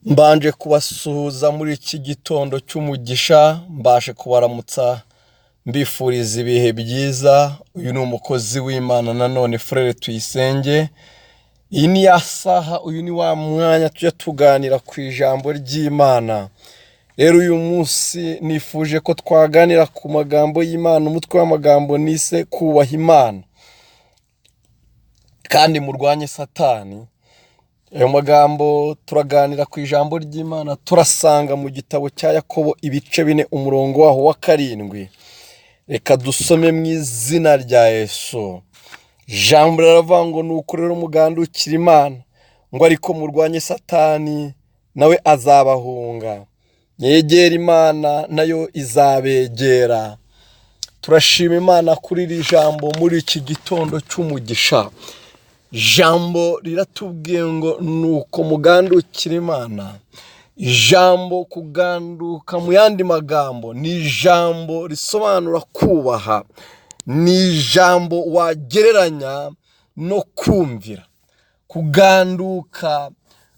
Mbanje kubasuhuza muri iki gitondo cy'umugisha, mbashe kubaramutsa mbifuriza ibihe byiza. Uyu ni umukozi w'Imana nanone Frere Tuyisenge. Iyi ni ya saha, uyu ni wa mwanya tujya tuganira ku ijambo ry'Imana. Rero uyu munsi nifuje ko twaganira ku magambo y'Imana, umutwe w'amagambo nise Kubaha Imana kandi murwanye satani. Ayo magambo turaganira ku ijambo ry'Imana, turasanga mu gitabo cya Yakobo ibice 4 umurongo waho wa 7. Reka dusome mu izina rya Yesu. Jambo riravuga ngo nuko rero mugandukira Imana, ngo ariko murwanye satani nawe azabahunga. Yegera Imana nayo izabegera. Turashima Imana kuri iri jambo muri iki gitondo cy'umugisha. Jambo riratubwiye ngo nuko mugandukira Imana. Ijambo kuganduka mu yandi magambo ni ijambo risobanura kubaha, ni ijambo wagereranya no kumvira. Kuganduka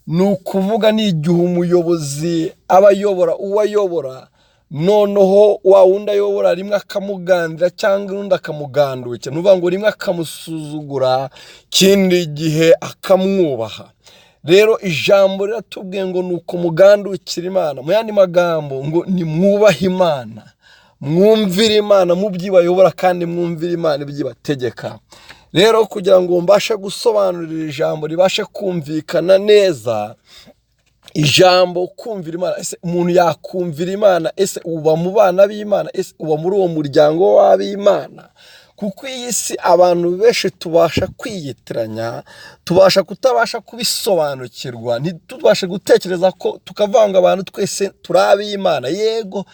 ni ukuvuga ni igihe umuyobozi aba ayobora uwayobora, noneho wa wundi ayobora rimwe akamugandira cyangwa undi akamugandukira. Nuvuga ngo rimwe akamusuzugura, kindi gihe akamwubaha. Rero ijambo riratubwiye ngo nuko mugandukira Imana. Mu yandi magambo ngo ni mwubahe Imana, mwumvire Imana mu by'ibayobora kandi mwumvire Imana ibyibategeka. Rero kugira ngo mbashe gusobanurira ijambo ribashe kumvikana neza, ijambo kumvira Imana, ese umuntu yakumvira Imana? Ese uba mu bana b'Imana? Ese uba muri uwo muryango w'ab'Imana? Kuko iyi si abantu benshi tubasha kwiyitiranya, tubasha kutabasha kubisobanukirwa, ntitubashe gutekereza ko tukavanga abantu twese turi ab'Imana. Yego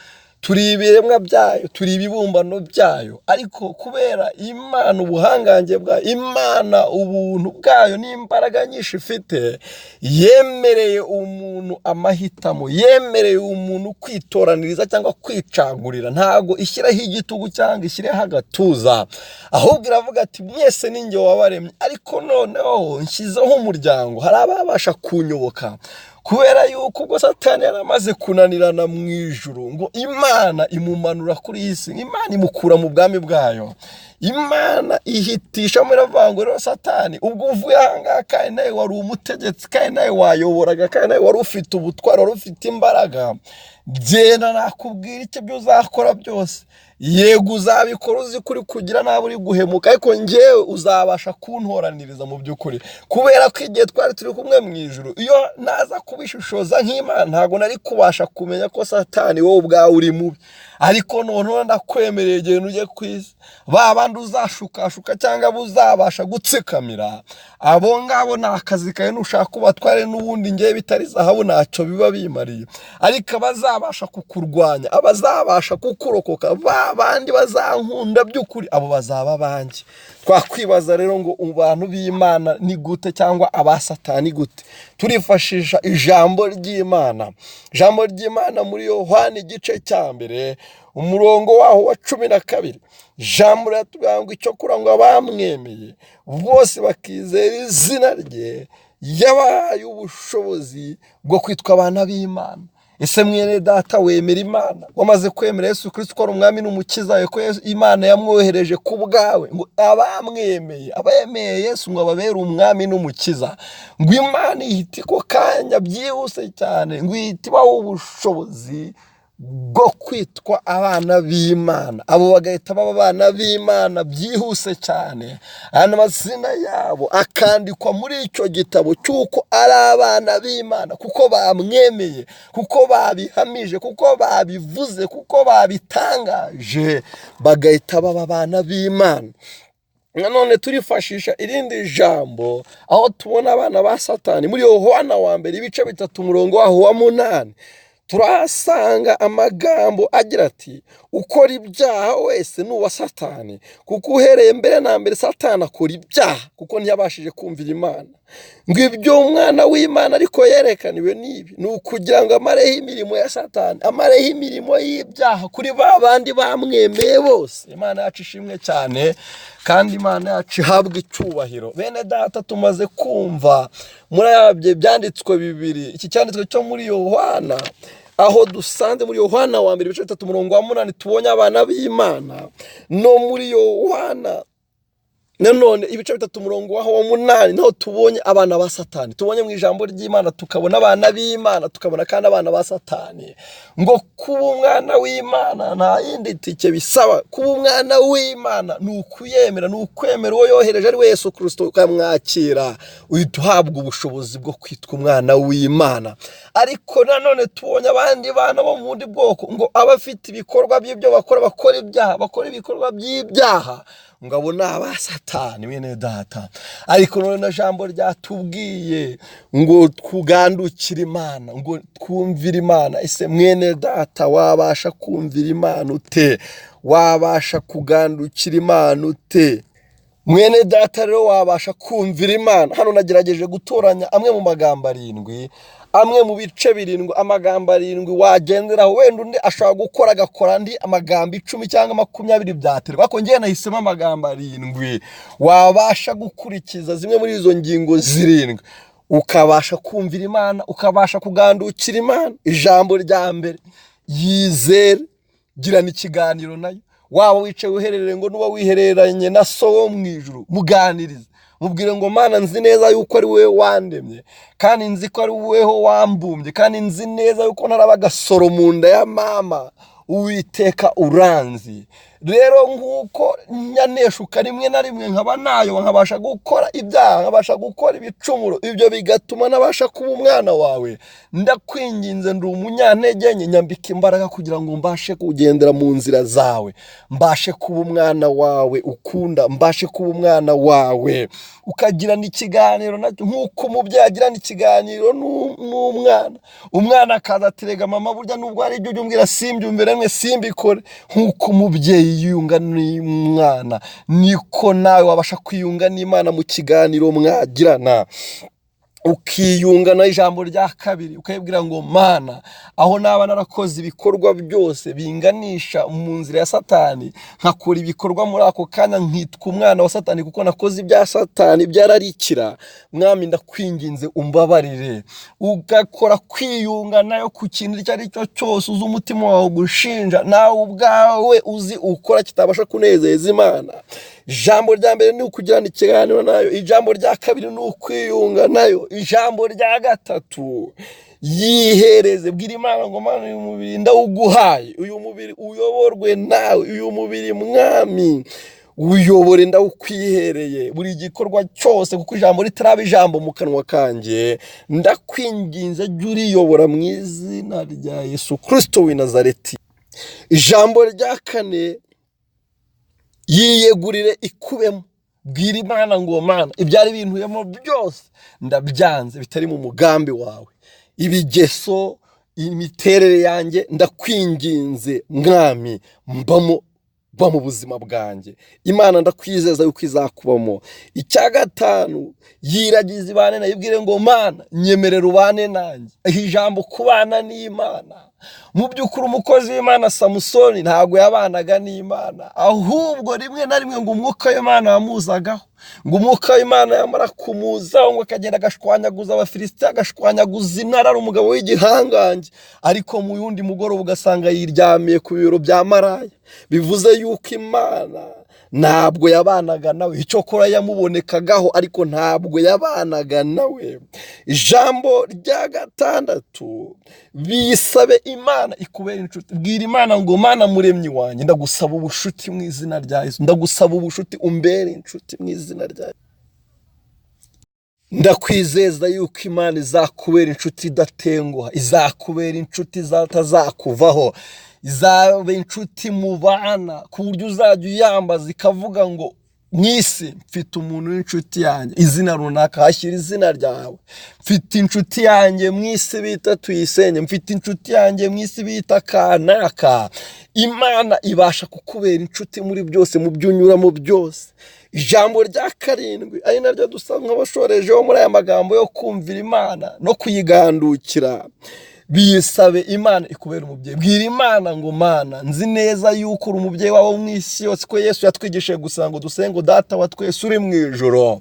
turi ibiremwa byayo, turi ibibumbano byayo, ariko kubera Imana ubuhangange bwayo, Imana ubuntu bwayo n'imbaraga nyinshi ifite, yemereye umuntu amahitamo, yemereye umuntu kwitoraniriza cyangwa kwicagurira. Ntago ishyiraho igitugu cyangwa ishyireho agatuza, ahubwo iravuga ati mwese ni njye wabaremye, ariko noneho nshyizeho umuryango. Hari ababasha kunyoboka kubera yuko ubwo satani yaramaze kunanirana mu ijuru, ngo Imana imumanura kuri iyi si, Imana imukura mu bwami bwayo, Imana ihitishamo. Iravuga ngo rero satani, ubwo uvuye ahangaha kandi nawe wari umutegetsi, kandi nawe wayoboraga, kandi nawe wari ufite ubutwari, wari ufite imbaraga, genda nakubwira icyo byo uzakora byose. Yego uzabikora uzi kuri kugira nabi uri guhemuka, ariko njyewe uzabasha kuntoraniriza mu by'ukuri, kubera ko igihe twari turi kumwe mu ijuru, iyo naza kubishishoza nk'Imana ntago nari kubasha kumenya ko satani wowe ubwawe uri mubi. Ariko noneho ndakwemereye igihe ujye ku isi, ba bandi uzashukashuka cyangwa buzabasha gutsikamira, abo ngabo ni akazi kawe, nushaka ubatware n'ubundi ngewe bitari zahabu ntacyo biba bimariye. Ariko abazabasha kukurwanya, abazabasha kukurokoka, ba bandi bazankunda by'ukuri, abo bazaba banjye. Twakwibaza rero ngo abantu b'Imana ni gute cyangwa abasatani gute? Turifashisha ijambo ry'Imana. Ijambo ry'Imana muri Yohana igice cya 1 umurongo waho wa 12. Ijambo riratubwira ngo icyo kurangwa abamwemeye bose bakizera izina rye, yabahaye ubushobozi bwo kwitwa abana b'Imana. Ese mwene data wemera Imana? Wamaze kwemera Yesu Kristo ko ari umwami n'umukiza, ko Imana yamwohereje ku bwawe? Ngo abamwemeye, abayemeye Yesu ngo ababere umwami n'umukiza, ngo Imana ihita ko kanya byihuse cyane, ngo ihita ibaho ubushobozi bwo kwitwa abana b'Imana. Abo bagahita baba abana b'Imana byihuse cyane, aya mazina yabo akandikwa muri icyo gitabo cy'uko ari abana b'Imana, kuko bamwemeye, kuko babihamije, kuko babivuze, kuko babitangaje, bagahita baba abana b'Imana. Nanone turifashisha irindi jambo aho tubona abana ba satani muri Yohana wa 1 ibice 3 umurongo waho wa 8. Turahasanga amagambo agira ati ukora ibyaha wese ni uwa satani, kuko uhereye mbere na mbere satani akora ibyaha kuko ntiyabashije kumvira Imana. Ngo ibyo umwana w'Imana ariko yerekaniwe n'ibi ni ukugira ngo amareho imirimo ya satani, amareho imirimo y'ibyaha kuri ba bandi bamwemeye bose. Imana yacu ishimwe cyane kandi Imana yacu ihabwa icyubahiro. Bene data, tumaze kumva muri abye byanditswe bibiri, iki cyanditswe cyo muri Yohana, aho dusanze muri Yohana wa 3:8 tubonye abana b'Imana, no muri Yohana nanone 3:8 naho tubonye abana ba satani. Tubonye mu ijambo ry'Imana tukabona abana b'Imana, tukabona kandi abana ba satani. Ngo kuba umwana w'Imana nta yindi tike bisaba. Kuba umwana w'Imana ni ukuyemera, ni ukwemera uwo yohereje ari we Yesu Kristo, ukamwakira, uhita uhabwa ubushobozi bwo kwitwa umwana w'Imana. Ariko nanone tubonye abandi bana bo mu bundi bwoko, ngo abafite ibikorwa by'ibyo bakora ibyaha, bakora ibikorwa by'ibyaha, ngo abo ni aba satani. Bene data, ariko none na jambo ryatubwiye ngo kugandukira Imana, ngo twumvira Imana. Ese mwene data, wabasha kumvira Imana ute? Wabasha kugandukira Imana ute? Mwene data rero, wabasha kumvira Imana? Hano nagerageje gutoranya amwe mu magambo 7, amwe mu bice 7, amagambo 7 wagenderaho. Wenda undi ashobora gukora agakora andi amagambo 10 cyangwa 20 byaterwa, ariko ngiye nahisemo amagambo 7 wabasha gukurikiza zimwe muri izo ngingo 7, ukabasha kumvira Imana, ukabasha kugandukira Imana. Ijambo rya mbere, yizere, girana ikiganiro nayo. Waba wicaye uherereye, ngo nuba wihereranye na so wo mu ijuru, muganirize, mubwire ngo Mana, nzi neza yuko ari wowe wandemye, kandi nzi ko ari wowe wambumbye, kandi nzi neza yuko narabagasoro mu nda ya mama, Uwiteka uranzi. Rero nk'uko nyaneshuka rimwe na rimwe nkaba nayo, nkabasha gukora ibyaha, nkabasha gukora ibicumuro, ibyo bigatuma nabasha kuba umwana wawe. Ndakwinginze, ndi umunyantege nke, nyambika imbaraga kugira ngo mbashe kugendera mu nzira zawe, mbashe kuba umwana wawe ukunda, mbashe kuba umwana wawe ukagirana ikiganiro nacyo, nk'uko umubyeyi agirana ikiganiro n'umwana. Umwana akaza aterega mama, burya nubwo ari ibyo umbwira simbyumve rimwe, simbikore. Nk'uko umubyeyi yiyunga n'umwana, niko nawe wabasha kwiyunga n'Imana mu kiganiro mwagirana. Ukiyunga na ijambo rya kabiri, ukayibwira ngo Mana, aho naba narakoze ibikorwa byose binganisha mu nzira ya satani, nkakora ibikorwa muri ako kanya nkitwa umwana wa satani kuko nakoze ibya satani byararikira, Mwami ndakwinginze umbabarire. Ugakora kwiyunga nayo ku kintu icyo ari cyo cyose uzi umutima wawe gushinja, nawe ubwawe uzi ukora kitabasha kunezeza Imana. Ijambo rya mbere ni ukugirana ikiganiro nayo. Ijambo rya kabiri ni ukwiyunga nayo. Ijambo rya gatatu, yihereze, bwira Imana ngo Mana, uyu mubiri ndawuguhaye, uyu mubiri uyoborwe nawe, uyu mubiri Mwami uyobore, ndawukwihereye buri gikorwa cyose, kuko ijambo ritaraba ijambo mu kanwa kanjye. Ndakwinginze, jya uriyobora mu izina rya Yesu Kristo w'i Nazareti. Ijambo rya kane, yiyegurire ikubemo. Bwira Imana ngo Mana, ibyari bintuyemo byose ndabyanze, bitari mu mugambi wawe. Ibigeso, imiterere yanjye, ndakwinginze Mwami, mbamo mu buzima bwanjye. Imana ndakwizeza yuko izakubamo. Icya gatanu, yiragize ibane nayo, ibwire ngo Mana, nyemerera ubane nanjye. Ijambo kubana n'Imana, mu by'ukuri umukozi w'Imana Samusoni ntabwo yabanaga n'Imana, ahubwo rimwe na rimwe ngo umwuka w'Imana yamuzagaho, ngo umwuka w'Imana yamara kumuzaho, ngo akagenda agashwanyaguza Abafilisitiya, agashwanyaguza intare, ari umugabo w'igihangange. Ariko mu yundi mugoroba ugasanga yiryamiye ku bibero bya maraya. Bivuze yuko Imana ntabwo yabanaga nawe, icyokora yamubonekagaho, ariko ntabwo yabanaga nawe. Ijambo rya gatandatu, bisabe Imana ikubera inshuti. Bwira Imana ngo Mana, muremyi wanjye, ndagusaba ubushuti mu izina rya Yesu, ndagusaba ubushuti, umbere inshuti mu izina rya Yesu. Ndakwizeza yuko Imana izakubera inshuti idatenguha, izakubera inshuti zatazakuvaho, izaba inshuti mu bana, ku buryo uzajya uyambaza ikavuga ngo mwisi mfite umuntu w'inshuti yanjye, izina runaka, hashyira izina ryawe. Mfite inshuti yanjye mwisi bita Tuyisenge, mfite inshuti yanjye mwisi bita kanaka. Imana ibasha kukubera inshuti muri byose, mu byunyuramo byose. Ijambo rya karindwi ari naryo dusa nk'abashorejeho muri aya magambo yo kumvira Imana no kuyigandukira. Bisabe Imana ikubera umubyeyi. Bwira Imana ngo Mana, nzi neza yuko uri umubyeyi wawe mu isi yose, ko Yesu yatwigishije gusa ngo dusenge Data wa twese uri mu ijoro.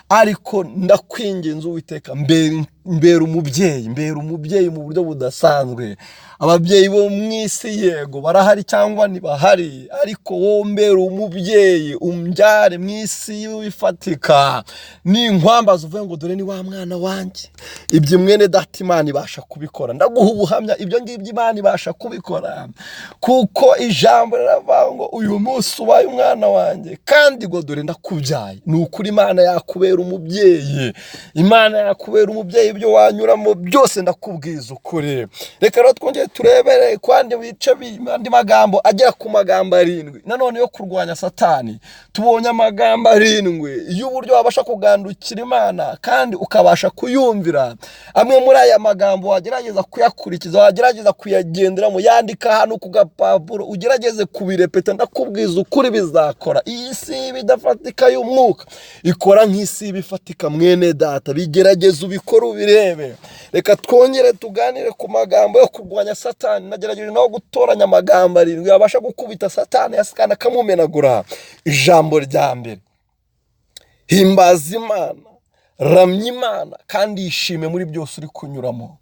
Ariko ndakwinginze Uwiteka, mbera umubyeyi mu buryo budasanzwe. Ababyeyi bo mu isi yego barahari cyangwa ntibahari, ariko wowe mbera umubyeyi, umbyare mu isi wifatika. N'inkwambaza uvuge ngo dore ni wa mwana wanjye. Ibyo mwene Data Imana ibasha kubikora. Ndaguha ubuhamya ibyo ngibyo Imana ibasha kubikora, kuko ijambo riravuga ngo uyu munsi ubaye umwana wanjye, kandi ngo dore ndakubyaye. Ni ukuri Imana yakubera umubyeyi. Imana yakubera umubyeyi, ibyo wanyuramo byose ndakubwiza ukuri. Reka rero twongere turebere kwandi bice andi magambo agera ku magambo 7 nanone yo kurwanya satani. Tubonye amagambo 7 y'uburyo wabasha kugandukira Imana kandi ukabasha kuyumvira. Amwe muri aya magambo wagerageza kuyakurikiza, wagerageza kuyagenderamo, yandika hano ku gapapuro, ugerageze kubirepeta. Ndakubwiza ukuri bizakora. Iyi si bidafatika y'umwuka ikora nk'isi bifatika mwene data. Bigerageze ubikora ubirebe. Reka twongere tuganire ku magambo yo kurwanya satani. Nagerageje naho gutoranya amagambo 7 yabasha gukubita satani yasikana kamumenagura. Ijambo rya mbere: himbaza Imana, ramya Imana kandi yishime muri byose uri kunyuramo.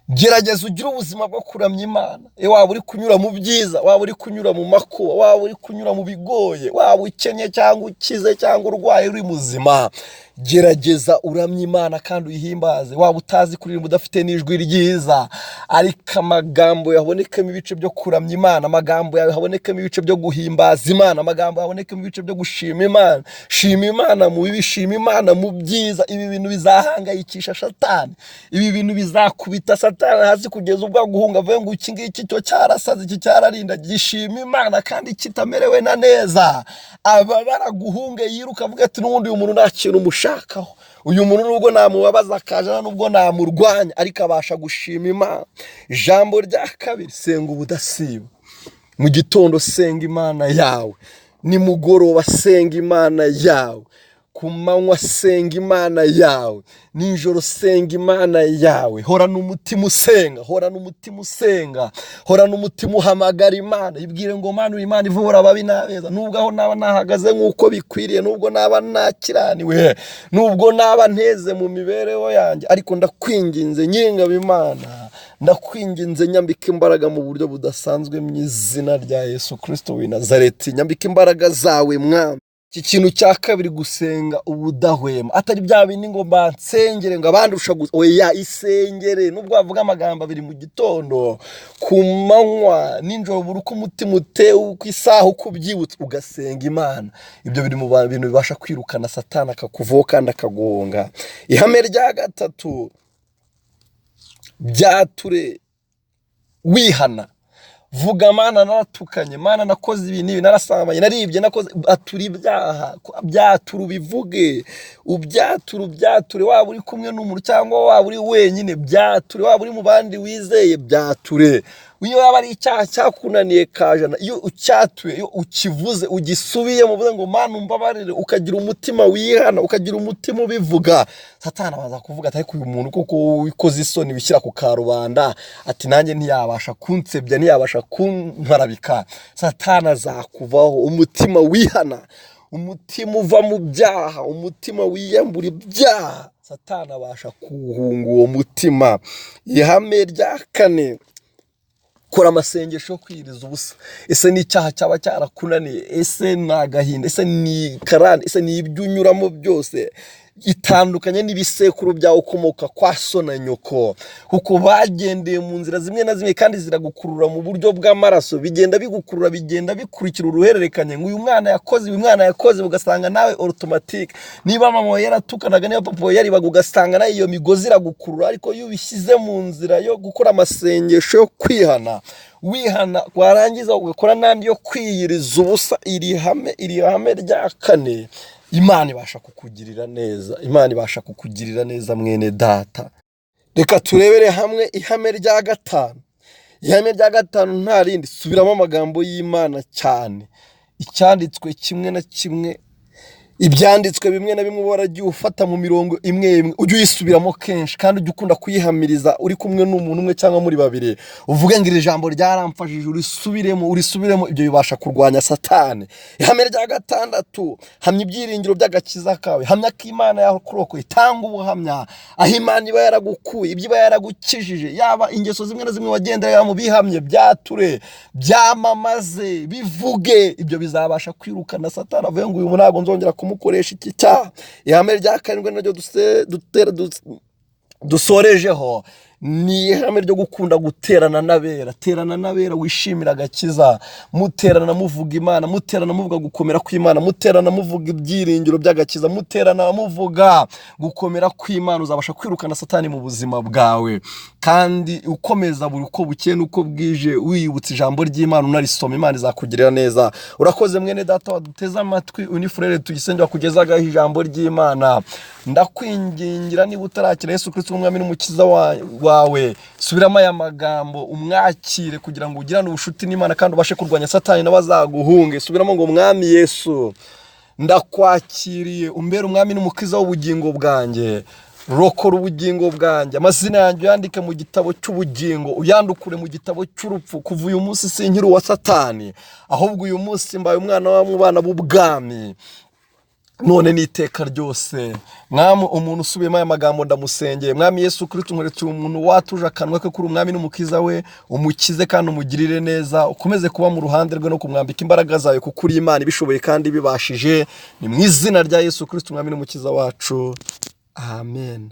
Gerageza ugire ubuzima bwo kuramya Imana. Waba uri kunyura mu byiza, waba uri kunyura mu makuba, waba uri kunyura mu bigoye, waba ukenye cyangwa ukize cyangwa urwaye uri muzima, gerageza uramya Imana kandi uyihimbaze. Waba utazi kuririmba, udafite n'ijwi ryiza, ariko amagambo yabonekamo ibice byo kuramya Imana, amagambo yabonekamo ibice byo guhimbaza Imana, amagambo yabonekamo ibice byo gushima Imana. Shima Imana mu bibi, shima Imana mu byiza. Ibi bintu bizahangayikisha satani, ibi bintu bizakubita satani hasi kugeza ubwo aguhunga, avuye ngo iki ngiki cyo cyarasaze, iki cyararinda. Gishima Imana kandi kitamerewe na neza, aba baraguhunga yiruka avuga ati n'ubundi uyu muntu nta kintu umushakaho, uyu muntu nubwo namubabaza akajana nubwo namurwanya, ariko abasha gushima Imana. Ijambo rya kabiri: senga ubudasiba. Mu gitondo senga Imana yawe, nimugoroba senga Imana yawe, ku manywa senga Imana yawe, nijoro senga Imana yawe. Horana umutima usenga, horana umutima usenga, horana umutima uhamagara Imana. Ibwire ngo Mana, Imana ivura ababi n'abeza. Nubwo aho naba nahagaze nk'uko bikwiriye, nubwo naba nakiraniwe, nubwo naba nteze mu mibereho yanjye, ariko ndakwinginze nyingaba Imana, ndakwinginze nyambika imbaraga mu buryo budasanzwe mu izina rya Yesu Kristo w'i Nazareti. Nyambika imbaraga zawe Mwami. Iki kintu cya kabiri: gusenga ubudahwema. Atari bya bindi ngo bansengere ngo abandi ushaguza, oya, isengere. Nubwo wavuga amagambo 2 mu gitondo, ku manywa, ninjoro, buri uko umutima utewe, uko isaha uko ubyibutse, ugasenga Imana. Ibyo biri mu bintu bibasha kwirukana satani akakuvaho kandi akaguhunga. Ihame rya gatatu: byature wihana. Vuga Mana, naratukanye, Mana nakoze ibi n'ibi, narasambanye, naribye, nakoze. Atura ibyaha, byatura ubivuge, ubyature. Waba uri kumwe n'umuntu cyangwa waba uri wenyine, byature. Waba uri mu bandi wizeye, byature. Iyo waba ari icyaha cyakunaniye kajana, iyo ucyatuye, iyo ukivuze, ugisubiye mu ngo Mana umbabarire, ukagira umutima wihana, ukagira umutima ubivuga, satani abaza kuvuga ati ariko uyu muntu koko wikoze isoni wishyira ku karubanda, ati nanjye ntiyabasha kunsebya, ntiyabasha kunkarabika. Satani azakuvaho. Umutima wihana, umutima uva mu byaha, umutima wiyambura ibyaha, satani abasha kuwuhunga uwo mutima. Ihame rya 4: kora amasengesho yo kwiriza ubusa. Ese ni icyaha cyaba cyarakunaniye, ese ni agahinda, ese ni karande, ese ni ibyo unyuramo byose, itandukanye n'ibisekuru byawe ukomoka kwa so na nyoko, kuko bagendeye mu nzira zimwe na zimwe kandi ziragukurura mu buryo bw'amaraso. Bigenda bigukurura, bigenda bikurikira uruhererekanye, ngo uyu mwana yakoze, uyu mwana yakoze, ugasanga nawe automatique. Niba mama yaratukanaga, niba papa yaribaga, ugasanga nawe iyo migozi iragukurura. Ariko iyo ubishyize mu nzira yo gukora amasengesho yo kwihana, wihana warangiza ugakora n'andi yo kwiyiriza ubusa, iri hame rya kane, Imana ibasha kukugirira neza. Imana ibasha kukugirira neza mwene data. Reka turebere hamwe ihame rya gatanu. Ihame rya gatanu nta rindi, subiramo amagambo y'Imana cyane. Icyanditswe kimwe na kimwe, ibyanditswe bimwe na bimwe waragiye ufata mu mirongo imwe imwe, ujye uyisubiramo kenshi kandi ujye ukunda kuyihamiriza uri kumwe n'umuntu umwe cyangwa muri babiri, uvuge ngo iri jambo ryaramfashije, urisubiremo, ibyo bibasha kurwanya satani. Ihame rya gatandatu, hamya ibyiringiro by'agakiza kawe, hamya ko Imana yakurokoye, tanga ubuhamya aho Imana iba yaragukuye, ibyo iba yaragukijije, yaba ingeso zimwe na zimwe wagendera mu bihamye, byature, byamamaze, bivuge, ibyo bizabasha kwirukana satani avuye ngo uyu ntabwo nzongera kumukoresha iki cyaha. Ihame rya karindwi naryo dusorejeho ni ihame ryo gukunda guterana n'abera. Terana n'abera, wishimira agakiza, muterana muvuga Imana, muterana muvuga gukomera kw'Imana, muterana muvuga ibyiringiro by'agakiza, muterana muvuga gukomera kw'Imana, uzabasha kwirukana satani mu buzima bwawe. Kandi ukomeza buri uko bukeye n'uko bwije wiyibutsa ijambo ry'Imana, unarisoma, Imana izakugirira neza. Urakoze mwene data waduteze amatwi, unifurere tugisengera kugezagaho ijambo ry'Imana. Ndakwingingira niba utarakira Yesu Kristo umwami n'umukiza wawe, subiramo aya magambo umwakire kugira ngo ugirane ubushuti n'Imana kandi ubashe kurwanya satani n'abazaguhunge. Subiramo ngo mwami Yesu, ndakwakiriye umbere umwami n'umukiza w'ubugingo bwanjye. Rokora ubugingo bwanjye, amazina yanjye uyandike mu gitabo cy'ubugingo, uyandukure mu gitabo cy'urupfu. Kuva uyu munsi sinkiri uwa satani, ahubwo uyu munsi mbaye umwana mu bana b'ubwami, none n'iteka ryose. Mwami, umuntu usubiyemo aya magambo ndamusengeye. Mwami Yesu Kristo, nkweretse umuntu watuje akanwa ke kuri umwami n'umukiza we, umukize kandi umugirire neza, ukomeze kuba mu ruhande rwe no kumwambika imbaraga zawe, kuko uri Imana ibishoboye kandi bibashije. Ni mu izina rya Yesu Kristo umwami n'umukiza wacu, amen.